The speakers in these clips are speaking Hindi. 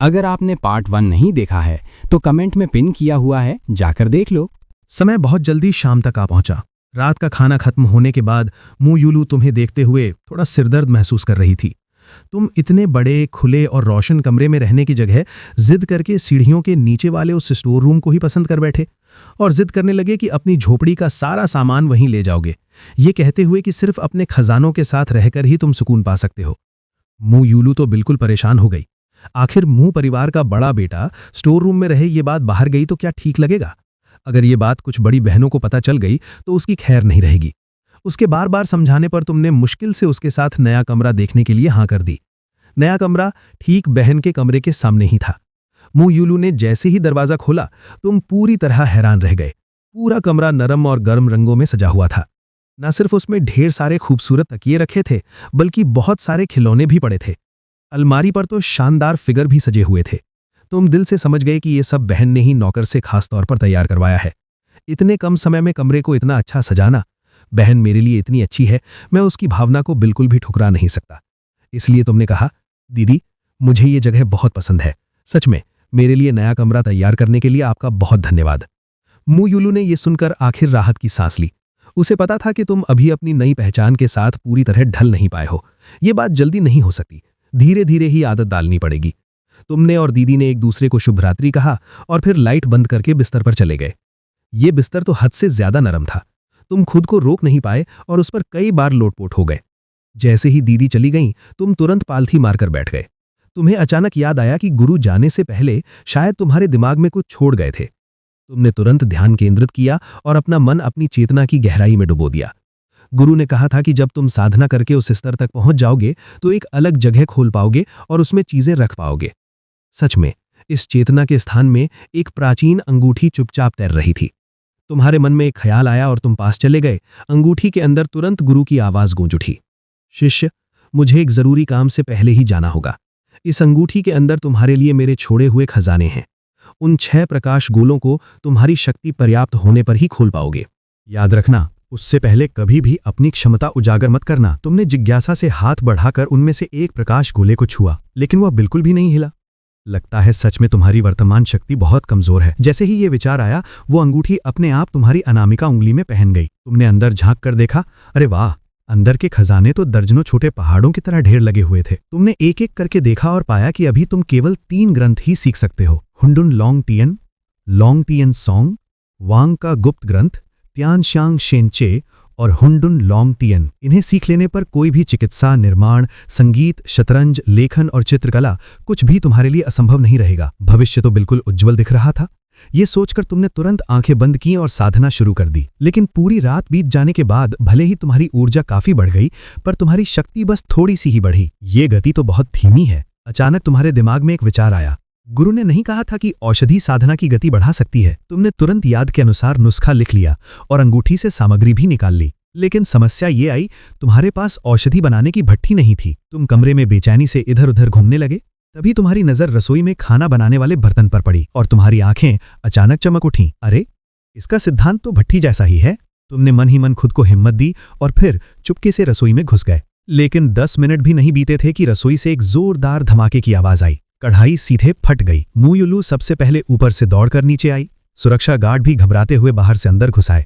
अगर आपने पार्ट 1 नहीं देखा है तो कमेंट में पिन किया हुआ है, जाकर देख लो। समय बहुत जल्दी शाम तक आ पहुंचा। रात का खाना खत्म होने के बाद मू यूलू तुम्हें देखते हुए थोड़ा सिरदर्द महसूस कर रही थी। तुम इतने बड़े, खुले और रोशन कमरे में रहने की जगह जिद करके सीढ़ियों के नीचे वाले उस स्टोर रूम को ही पसंद कर बैठे और जिद करने लगे कि अपनी झोपड़ी का सारा सामान वहीं ले जाओगे, ये कहते हुए कि सिर्फ अपने खजानों के साथ रहकर ही तुम सुकून पा सकते हो। मू यूलू तो बिल्कुल परेशान हो गई। आखिर मू परिवार का बड़ा बेटा स्टोर रूम में रहे, ये बात बाहर गई तो क्या ठीक लगेगा? अगर ये बात कुछ बड़ी बहनों को पता चल गई तो उसकी खैर नहीं रहेगी। उसके बार बार समझाने पर तुमने मुश्किल से उसके साथ नया कमरा देखने के लिए हाँ कर दी। नया कमरा ठीक बहन के कमरे के सामने ही था। मू यूलू ने जैसे ही दरवाजा खोला तुम पूरी तरह हैरान रह गए। पूरा कमरा नरम और गर्म रंगों में सजा हुआ था। न सिर्फ उसमें ढेर सारे खूबसूरत तकिए रखे थे, बल्कि बहुत सारे खिलौने भी पड़े थे। अलमारी पर तो शानदार फिगर भी सजे हुए थे। तुम दिल से समझ गए कि ये सब बहन ने ही नौकर से खास तौर पर तैयार करवाया है। इतने कम समय में कमरे को इतना अच्छा सजाना, बहन मेरे लिए इतनी अच्छी है, मैं उसकी भावना को बिल्कुल भी ठुकरा नहीं सकता। इसलिए तुमने कहा, दीदी मुझे ये जगह बहुत पसंद है, सच में मेरे लिए नया कमरा तैयार करने के लिए आपका बहुत धन्यवाद। मू यूलू ने यह सुनकर आखिर राहत की सांस ली। उसे पता था कि तुम अभी अपनी नई पहचान के साथ पूरी तरह ढल नहीं पाए हो। ये बात जल्दी नहीं हो सकती, धीरे धीरे ही आदत डालनी पड़ेगी। तुमने और दीदी ने एक दूसरे को शुभ रात्रि कहा और फिर लाइट बंद करके बिस्तर पर चले गए। ये बिस्तर तो हद से ज्यादा नरम था। तुम खुद को रोक नहीं पाए और उस पर कई बार लोटपोट हो गए। जैसे ही दीदी चली गईं, तुम तुरंत पालथी मारकर बैठ गए। तुम्हें अचानक याद आया कि गुरु जाने से पहले शायद तुम्हारे दिमाग में कुछ छोड़ गए थे। तुमने तुरंत ध्यान केंद्रित किया और अपना मन अपनी चेतना की गहराई में डुबो दिया। गुरु ने कहा था कि जब तुम साधना करके उस स्तर तक पहुंच जाओगे तो एक अलग जगह खोल पाओगे और उसमें चीजें रख पाओगे। सच में इस चेतना के स्थान में एक प्राचीन अंगूठी चुपचाप तैर रही थी। तुम्हारे मन में एक ख्याल आया और तुम पास चले गए। अंगूठी के अंदर तुरंत गुरु की आवाज गूंज उठी, शिष्य मुझे एक जरूरी काम से पहले ही जाना होगा। इस अंगूठी के अंदर तुम्हारे लिए मेरे छोड़े हुए खजाने हैं। उन 6 प्रकाश गोलों को तुम्हारी शक्ति पर्याप्त होने पर ही खोल पाओगे। याद रखना, उससे पहले कभी भी अपनी क्षमता उजागर मत करना। तुमने जिज्ञासा से हाथ बढ़ाकर उनमें से एक प्रकाश गोले को छुआ, लेकिन वह बिल्कुल भी नहीं हिला। लगता है सच में तुम्हारी वर्तमान शक्ति बहुत कमजोर है। जैसे ही ये विचार आया, वो अंगूठी अपने आप तुम्हारी अनामिका उंगली में पहन गई। तुमने अंदर झांक कर देखा, अरे वाह, अंदर के खजाने तो दर्जनों छोटे पहाड़ों की तरह ढेर लगे हुए थे। तुमने एक एक करके देखा और पाया कि अभी तुम केवल 3 ग्रंथ ही सीख सकते हो। हुंडुन लॉन्ग टियन सॉन्ग, वांग का गुप्त ग्रंथ, त्यानशांग शेनचे और हुंडुन लॉन्ग टियन। इन्हें सीख लेने पर कोई भी चिकित्सा, निर्माण, संगीत, शतरंज, लेखन और चित्रकला कुछ भी तुम्हारे लिए असंभव नहीं रहेगा। भविष्य तो बिल्कुल उज्जवल दिख रहा था। ये सोचकर तुमने तुरंत आंखें बंद की और साधना शुरू कर दी। लेकिन पूरी रात बीत जाने के बाद भले ही तुम्हारी ऊर्जा काफी बढ़ गई, पर तुम्हारी शक्ति बस थोड़ी सी ही बढ़ी। ये गति तो बहुत धीमी है। अचानक तुम्हारे दिमाग में एक विचार आया। गुरु ने नहीं कहा था कि औषधि साधना की गति बढ़ा सकती है। तुमने तुरंत याद के अनुसार नुस्खा लिख लिया और अंगूठी से सामग्री भी निकाल ली। लेकिन समस्या ये आई, तुम्हारे पास औषधि बनाने की भट्ठी नहीं थी। तुम कमरे में बेचैनी से इधर उधर घूमने लगे। तभी तुम्हारी नजर रसोई में खाना बनाने वाले बर्तन पर पड़ी और तुम्हारी आंखें अचानक चमक उठीं। अरे, इसका सिद्धांत तो भट्ठी जैसा ही है। तुमने मन ही मन खुद को हिम्मत दी और फिर चुपके से रसोई में घुस गए। लेकिन 10 मिनट भी नहीं बीते थे कि रसोई से एक जोरदार धमाके की आवाज आई। कढ़ाई सीधे फट गई। मू यूलू सबसे पहले ऊपर से दौड़कर नीचे आई। सुरक्षा गार्ड भी घबराते हुए बाहर से अंदर घुस आए।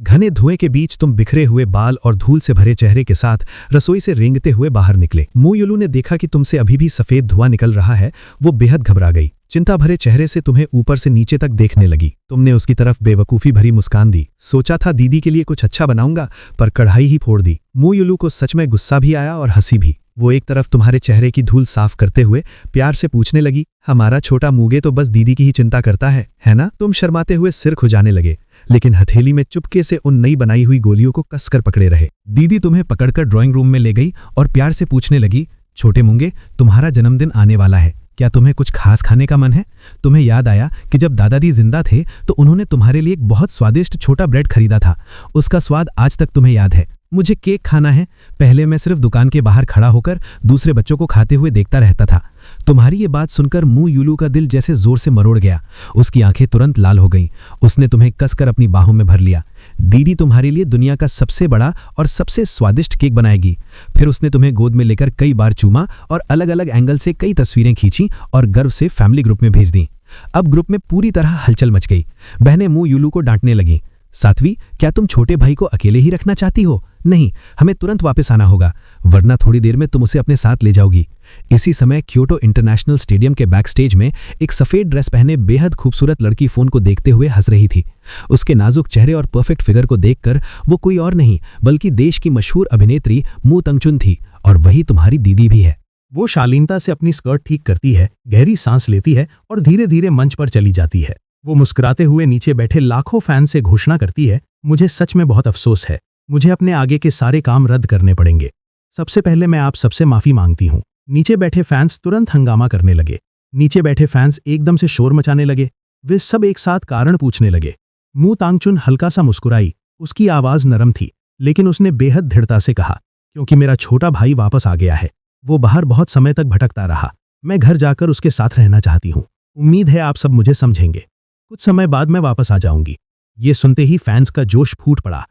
घने धुएं के बीच तुम बिखरे हुए बाल और धूल से भरे चेहरे के साथ रसोई से रेंगते हुए बाहर निकले। मू यूलू ने देखा कि तुमसे अभी भी सफेद धुआं निकल रहा है। वो बेहद घबरा गई। चिंता भरे चेहरे से तुम्हें ऊपर से नीचे तक देखने लगी। तुमने उसकी तरफ बेवकूफी भरी मुस्कान दी। सोचा था दीदी के लिए कुछ अच्छा बनाऊंगा, पर कढ़ाई ही फोड़ दी। मू यूलू को सच में गुस्सा भी आया और हंसी भी। वो एक तरफ तुम्हारे चेहरे की धूल साफ करते हुए प्यार से पूछने लगी, हमारा छोटा मूगे तो बस दीदी की ही चिंता करता है ना? तुम शर्माते हुए सिर खुजाने लगे, लेकिन हथेली में चुपके से उन नई बनाई हुई गोलियों को कसकर पकड़े रहे। दीदी तुम्हें पकड़कर ड्राइंग रूम में ले गई और प्यार से पूछने लगी, छोटे मूंगे, तुम्हारा जन्मदिन आने वाला है, क्या तुम्हें कुछ खास खाने का मन है? तुम्हें याद आया कि जब दादाजी जिंदा थे तो उन्होंने तुम्हारे लिए एक बहुत स्वादिष्ट छोटा ब्रेड खरीदा था। उसका स्वाद आज तक तुम्हें याद है। मुझे केक खाना है। पहले मैं सिर्फ दुकान के बाहर खड़ा होकर दूसरे बच्चों को खाते हुए देखता रहता था। तुम्हारी ये बात सुनकर मू यूलू का दिल जैसे जोर से मरोड़ गया। उसकी आंखें तुरंत लाल हो गईं। उसने तुम्हें कसकर अपनी बाहों में भर लिया। दीदी तुम्हारे लिए दुनिया का सबसे बड़ा और सबसे स्वादिष्ट केक बनाएगी। फिर उसने तुम्हें गोद में लेकर कई बार चूमा और अलग अलग एंगल से कई तस्वीरें खींची और गर्व से फैमिली ग्रुप में भेज दी। अब ग्रुप में पूरी तरह हलचल मच गई। बहनें मू यूलू को डांटने लगीं। सात्वी, क्या तुम छोटे भाई को अकेले ही रखना चाहती हो? नहीं, हमें तुरंत वापस आना होगा, वरना थोड़ी देर में तुम उसे अपने साथ ले जाओगी। इसी समय क्योटो इंटरनेशनल स्टेडियम के बैक स्टेज में एक सफेद ड्रेस पहने बेहद खूबसूरत लड़की फोन को देखते हुए हंस रही थी। उसके नाजुक चेहरे और परफेक्ट फिगर को देखकर वो कोई और नहीं बल्कि देश की मशहूर अभिनेत्री मू तंगचुन थी, और वही तुम्हारी दीदी भी है। वो शालीनता से अपनी स्कर्ट ठीक करती है, गहरी सांस लेती है और धीरे धीरे मंच पर चली जाती है। वो मुस्कुराते हुए नीचे बैठे लाखों फैन से घोषणा करती है, मुझे सच में बहुत अफसोस है, मुझे अपने आगे के सारे काम रद्द करने पड़ेंगे। सबसे पहले मैं आप सबसे माफी मांगती हूँ। नीचे बैठे फैंस तुरंत हंगामा करने लगे। नीचे बैठे फैंस एकदम से शोर मचाने लगे। वे सब एक साथ कारण पूछने लगे। मू तांगचुन हल्का सा मुस्कुराई। उसकी आवाज नरम थी, लेकिन उसने बेहद दृढ़ता से कहा, क्योंकि मेरा छोटा भाई वापस आ गया है। वो बाहर बहुत समय तक भटकता रहा। मैं घर जाकर उसके साथ रहना चाहती हूँ। उम्मीद है आप सब मुझे समझेंगे। कुछ समय बाद मैं वापस आ जाऊंगी। ये सुनते ही फैंस का जोश फूट पड़ा।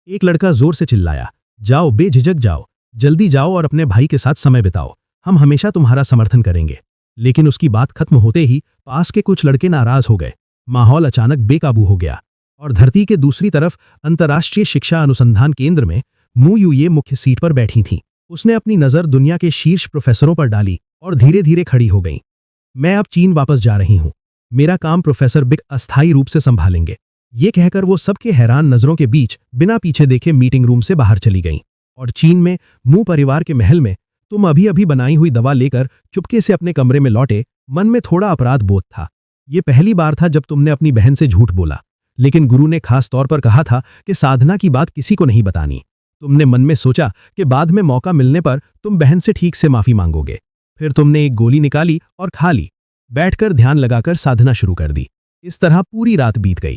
एक लड़का जोर से चिल्लाया, जाओ, बेझिझक जाओ, जल्दी जाओ और अपने भाई के साथ समय बिताओ, हम हमेशा तुम्हारा समर्थन करेंगे। लेकिन उसकी बात खत्म होते ही पास के कुछ लड़के नाराज हो गए। माहौल अचानक बेकाबू हो गया और धरती के दूसरी तरफ अंतर्राष्ट्रीय शिक्षा अनुसंधान केंद्र में मू यूये मुख्य सीट पर बैठी थीं। उसने अपनी नजर दुनिया के शीर्ष प्रोफेसरों पर डाली और धीरे धीरे खड़ी हो गई। मैं अब चीन वापस जा रही हूँ। मेरा काम प्रोफेसर बिग अस्थायी रूप से संभालेंगे। ये कहकर वो सबके हैरान नजरों के बीच बिना पीछे देखे मीटिंग रूम से बाहर चली गईं। और चीन में मू परिवार के महल में तुम अभी अभी बनाई हुई दवा लेकर चुपके से अपने कमरे में लौटे। मन में थोड़ा अपराध बोध था। ये पहली बार था जब तुमने अपनी बहन से झूठ बोला, लेकिन गुरु ने खास तौर पर कहा था कि साधना की बात किसी को नहीं बतानी। तुमने मन में सोचा कि बाद में मौका मिलने पर तुम बहन से ठीक से माफी मांगोगे। फिर तुमने एक गोली निकाली और खा ली। बैठकर ध्यान लगाकर साधना शुरू कर दी। इस तरह पूरी रात बीत गई।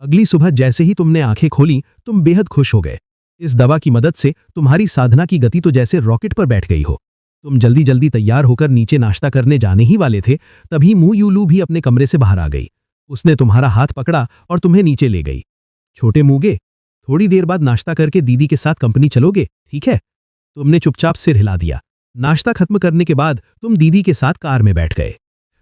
अगली सुबह जैसे ही तुमने आंखें खोली, तुम बेहद खुश हो गए। इस दवा की मदद से तुम्हारी साधना की गति तो जैसे रॉकेट पर बैठ गई हो। तुम जल्दी जल्दी तैयार होकर नीचे नाश्ता करने जाने ही वाले थे, तभी मू यूलू भी अपने कमरे से बाहर आ गई। उसने तुम्हारा हाथ पकड़ा और तुम्हें नीचे ले गई। छोटे मूगे, थोड़ी देर बाद नाश्ता करके दीदी के साथ कंपनी चलोगे, ठीक है? तुमने चुपचाप सिर हिला दिया। नाश्ता खत्म करने के बाद तुम दीदी के साथ कार में बैठ गए।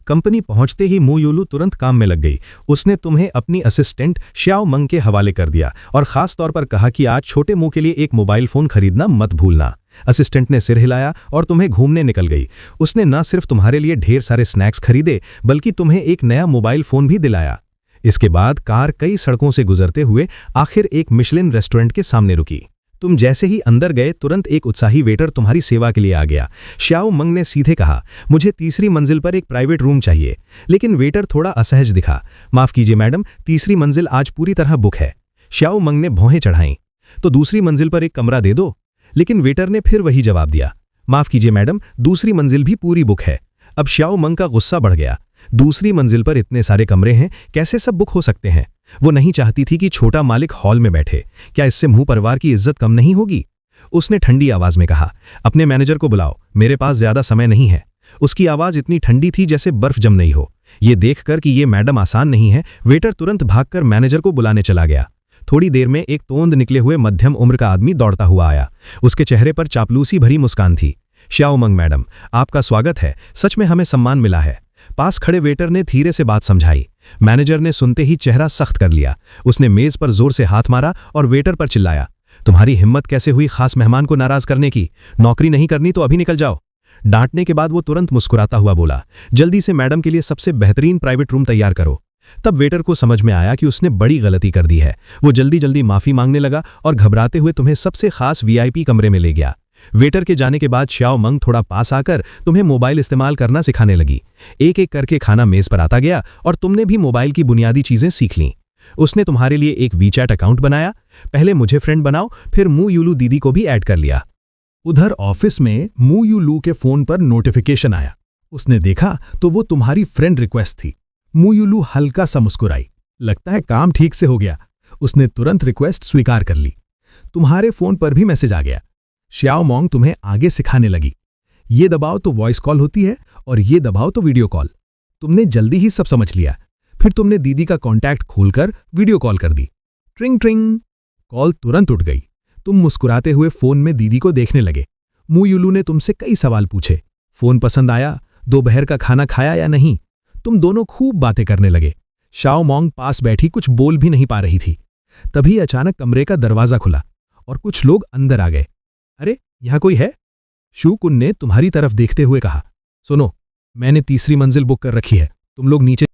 कंपनी पहुंचते ही मू यूलू तुरंत काम में लग गई। उसने तुम्हें अपनी असिस्टेंट श्याओ मंग के हवाले कर दिया और खास तौर पर कहा कि आज छोटे मुंह के लिए एक मोबाइल फोन खरीदना मत भूलना। असिस्टेंट ने सिर हिलाया और तुम्हें घूमने निकल गई। उसने न सिर्फ तुम्हारे लिए ढेर सारे स्नैक्स खरीदे, बल्कि तुम्हें एक नया मोबाइल फोन भी दिलाया। इसके बाद कार कई सड़कों से गुजरते हुए आखिर एक मिशेलिन रेस्टोरेंट के सामने रुकी। तुम जैसे ही अंदर गए, तुरंत एक उत्साही वेटर तुम्हारी सेवा के लिए आ गया। श्याओ मंग ने सीधे कहा, मुझे तीसरी मंजिल पर एक प्राइवेट रूम चाहिए। लेकिन वेटर थोड़ा असहज दिखा। माफ कीजिए मैडम, तीसरी मंजिल आज पूरी तरह बुक है। श्याओ मंग ने भौहें चढ़ाईं। तो दूसरी मंजिल पर एक कमरा दे दो। लेकिन वेटर ने फिर वही जवाब दिया, माफ कीजिए मैडम, दूसरी मंजिल भी पूरी बुक है। अब श्याओ मंग का गुस्सा बढ़ गया। दूसरी मंजिल पर इतने सारे कमरे हैं, कैसे सब बुक हो सकते हैं? वो नहीं चाहती थी कि छोटा मालिक हॉल में बैठे। क्या इससे मुंह परिवार की इज्जत कम नहीं होगी? उसने ठंडी आवाज में कहा, अपने मैनेजर को बुलाओ, मेरे पास ज्यादा समय नहीं है। उसकी आवाज इतनी ठंडी थी जैसे बर्फ जम नहीं हो। ये देखकर कि ये मैडम आसान नहीं है, वेटर तुरंत भागकर मैनेजर को बुलाने चला गया। थोड़ी देर में एक तोंद निकले हुए मध्यम उम्र का आदमी दौड़ता हुआ आया। उसके चेहरे पर चापलूसी भरी मुस्कान थी। श्याओ मंग मैडम, आपका स्वागत है, सच में हमें सम्मान मिला है। पास खड़े वेटर ने धीरे से बात समझाई। मैनेजर ने सुनते ही चेहरा सख्त कर लिया। उसने मेज पर जोर से हाथ मारा और वेटर पर चिल्लाया, तुम्हारी हिम्मत कैसे हुई खास मेहमान को नाराज करने की? नौकरी नहीं करनी तो अभी निकल जाओ। डांटने के बाद वो तुरंत मुस्कुराता हुआ बोला, जल्दी से मैडम के लिए सबसे बेहतरीन प्राइवेट रूम तैयार करो। तब वेटर को समझ में आया कि उसने बड़ी गलती कर दी है। वो जल्दी जल्दी माफी मांगने लगा और घबराते हुए तुम्हें सबसे खास वीआईपी कमरे में ले गया। वेटर के जाने के बाद श्याओ मंग थोड़ा पास आकर तुम्हें मोबाइल इस्तेमाल करना सिखाने लगी। एक एक करके खाना मेज पर आता गया और तुमने भी मोबाइल की बुनियादी चीजें सीख लीं। उसने तुम्हारे लिए एक वीचैट अकाउंट बनाया। पहले मुझे फ्रेंड बनाओ, फिर मू यूलू दीदी को भी ऐड कर लिया। उधर ऑफिस में मू यूलू के फोन पर नोटिफिकेशन आया। उसने देखा तो वो तुम्हारी फ्रेंड रिक्वेस्ट थी। मू यूलू हल्का सा मुस्कुराई। लगता है काम ठीक से हो गया। उसने तुरंत रिक्वेस्ट स्वीकार कर ली। तुम्हारे फोन पर भी मैसेज आ गया। श्याओ मंग तुम्हें आगे सिखाने लगी। ये दबाओ तो वॉइस कॉल होती है और ये दबाओ तो वीडियो कॉल। तुमने जल्दी ही सब समझ लिया। फिर तुमने दीदी का कॉन्टैक्ट खोलकर वीडियो कॉल कर दी। ट्रिंग ट्रिंग। कॉल तुरंत उठ गई। तुम मुस्कुराते हुए फोन में दीदी को देखने लगे। मू युलू ने तुमसे कई सवाल पूछे। फोन पसंद आया, दोपहर का खाना खाया या नहीं। तुम दोनों खूब बातें करने लगे। शाओ मोंग पास बैठी कुछ बोल भी नहीं पा रही थी। तभी अचानक कमरे का दरवाजा खुला और कुछ लोग अंदर आ गए। अरे, यहां कोई है? शू कुन ने तुम्हारी तरफ देखते हुए कहा। सुनो, मैंने तीसरी मंजिल बुक कर रखी है, तुम लोग नीचे